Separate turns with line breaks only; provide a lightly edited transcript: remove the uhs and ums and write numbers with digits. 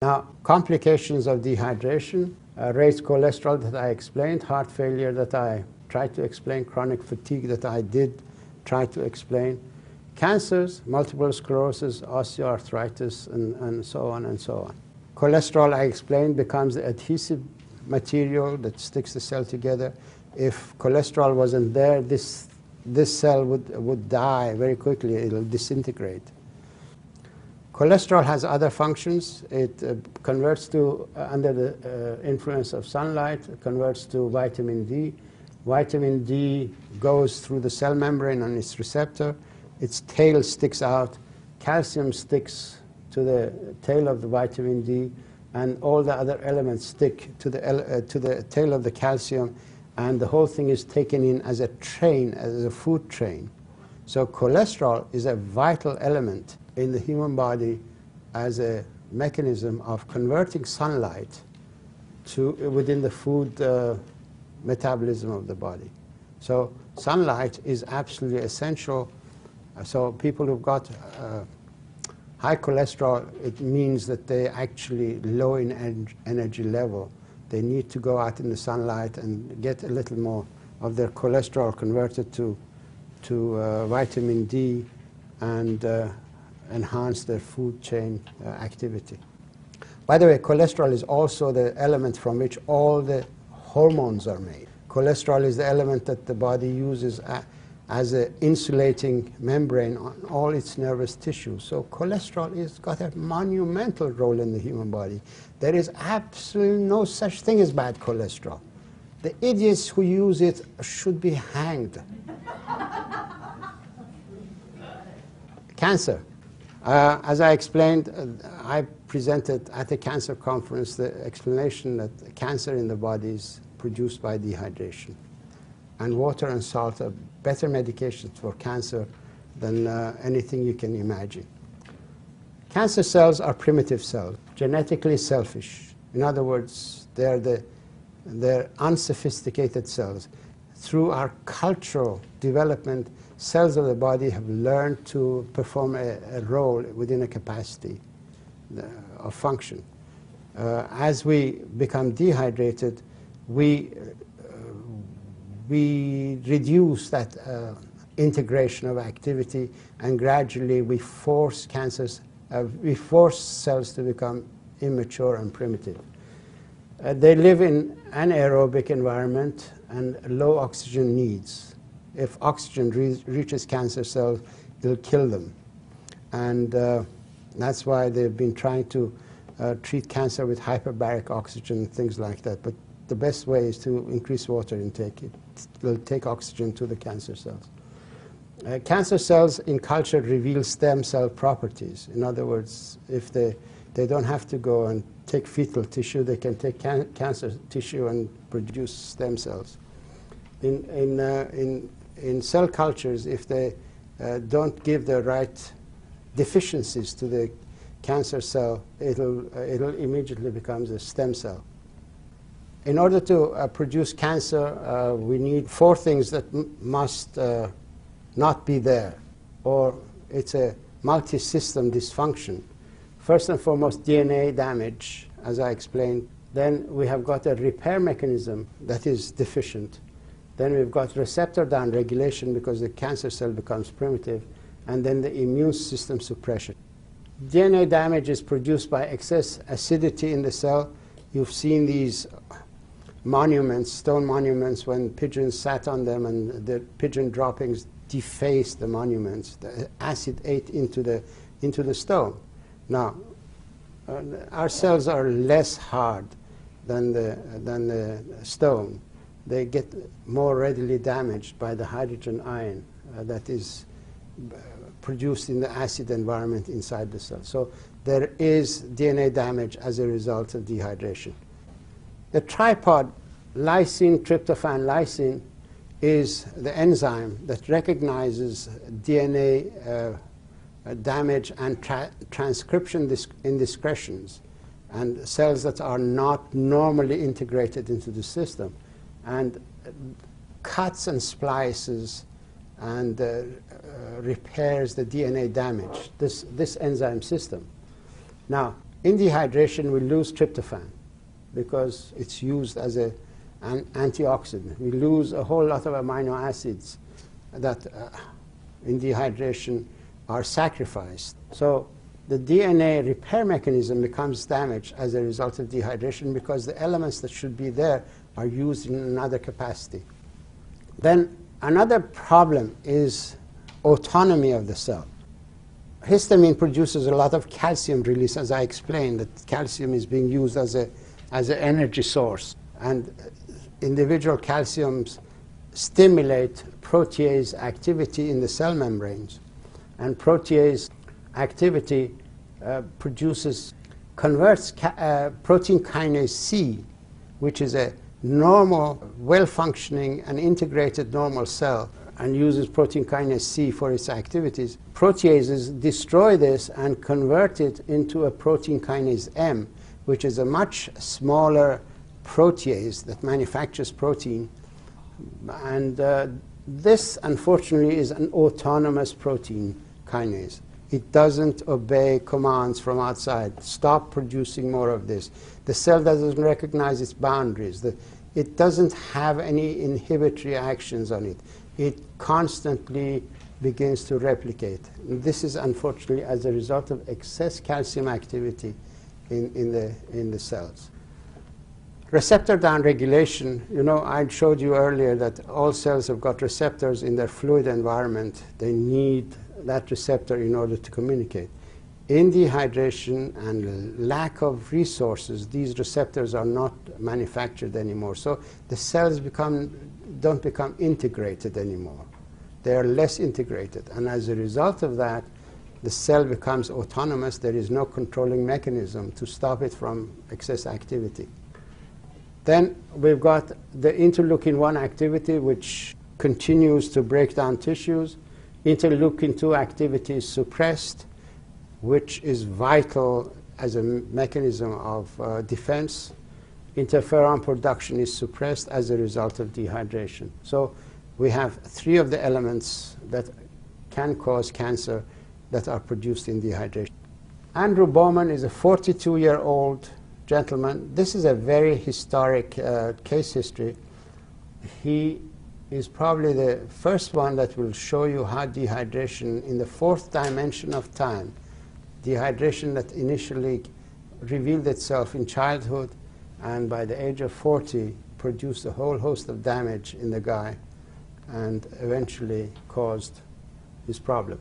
Now, complications of dehydration, raised cholesterol that I explained, heart failure that I tried to explain, chronic fatigue that I did try to explain, cancers, multiple sclerosis, osteoarthritis, and so on and so on. Cholesterol, I explained, becomes the adhesive material that sticks the cell together. If cholesterol wasn't there, this cell would die very quickly. It'll disintegrate. Cholesterol has other functions. It converts to, under the influence of sunlight, converts to vitamin D. Vitamin D goes through the cell membrane on its receptor. Its tail sticks out. Calcium sticks to the tail of the vitamin D, and all the other elements stick to the tail of the calcium, and the whole thing is taken in as a train, as a food train. So cholesterol is a vital element in the human body as a mechanism of converting sunlight to within the food metabolism of the body. So sunlight is absolutely essential. So people who've got high cholesterol, it means that they're actually low in energy level. They need to go out in the sunlight and get a little more of their cholesterol converted to vitamin D and enhance their food chain activity. By the way, cholesterol is also the element from which all the hormones are made. Cholesterol is the element that the body uses as an insulating membrane on all its nervous tissue. So cholesterol has got a monumental role in the human body. There is absolutely no such thing as bad cholesterol. The idiots who use it should be hanged. Cancer. As I explained, I presented at a cancer conference the explanation that cancer in the body is produced by dehydration. And water and salt are better medications for cancer than anything you can imagine. Cancer cells are primitive cells, genetically selfish. In other words, they're unsophisticated cells. Through our cultural development, cells of the body have learned to perform a role within a capacity of function. As we become dehydrated, we reduce that integration of activity, and gradually we force cells to become immature and primitive. They live in anaerobic environment and low oxygen needs. If oxygen reaches cancer cells, it'll kill them. And that's why they've been trying to treat cancer with hyperbaric oxygen, things like that. But the best way is to increase water intake. It will take oxygen to the cancer cells. Cancer cells in culture reveal stem cell properties. In other words, if they don't have to go and take fetal tissue, they can take cancer tissue and produce stem cells. In cell cultures, if they don't give the right deficiencies to the cancer cell, it'll immediately becomes a stem cell. In order to produce cancer, we need four things that must not be there, or it's a multi-system dysfunction. First and foremost, DNA damage, as I explained. Then we have got a repair mechanism that is deficient. Then we've got receptor downregulation because the cancer cell becomes primitive, and then the immune system suppression. DNA damage is produced by excess acidity in the cell. You've seen these monuments, stone monuments, when pigeons sat on them and the pigeon droppings defaced the monuments. The acid ate into the stone. Now, our cells are less hard than the stone. They get more readily damaged by the hydrogen ion that is produced in the acid environment inside the cell. So there is DNA damage as a result of dehydration. The tripod lysine, tryptophan, lysine is the enzyme that recognizes DNA damage and transcription indiscretions and cells that are not normally integrated into the system, and cuts and splices and repairs the DNA damage, this enzyme system. Now, In dehydration, we lose tryptophan because it's used as an antioxidant. We lose a whole lot of amino acids that in dehydration are sacrificed. So the DNA repair mechanism becomes damaged as a result of dehydration because the elements that should be there are used in another capacity. Then another problem is autonomy of the cell. Histamine produces a lot of calcium release, as I explained, that calcium is being used as an energy source. And individual calciums stimulate protease activity in the cell membranes. And protease activity converts protein kinase C, which is a normal, well-functioning and integrated normal cell, and uses protein kinase C for its activities. Proteases destroy this and convert it into a protein kinase M, which is a much smaller protease that manufactures protein. And this, unfortunately, is an autonomous protein kinase. It doesn't obey commands from outside. Stop producing more of this. The cell doesn't recognize its boundaries. It doesn't have any inhibitory actions on it. It constantly begins to replicate. And this is unfortunately as a result of excess calcium activity in the cells. Receptor downregulation, you know, I showed you earlier that all cells have got receptors in their fluid environment. They need that receptor in order to communicate. In dehydration and lack of resources, these receptors are not manufactured anymore. So the cells don't become integrated anymore. They are less integrated. And as a result of that, the cell becomes autonomous. There is no controlling mechanism to stop it from excess activity. Then we've got the interleukin-1 activity, which continues to break down tissues. Interleukin-2 activity is suppressed, which is vital as a mechanism of defense. Interferon production is suppressed as a result of dehydration. So we have three of the elements that can cause cancer that are produced in dehydration. Andrew Bowman is a 42-year-old gentleman. This is a very historic case history. He is probably the first one that will show you how dehydration in the fourth dimension of time, dehydration that initially revealed itself in childhood and by the age of 40 produced a whole host of damage in the guy and eventually caused his problem.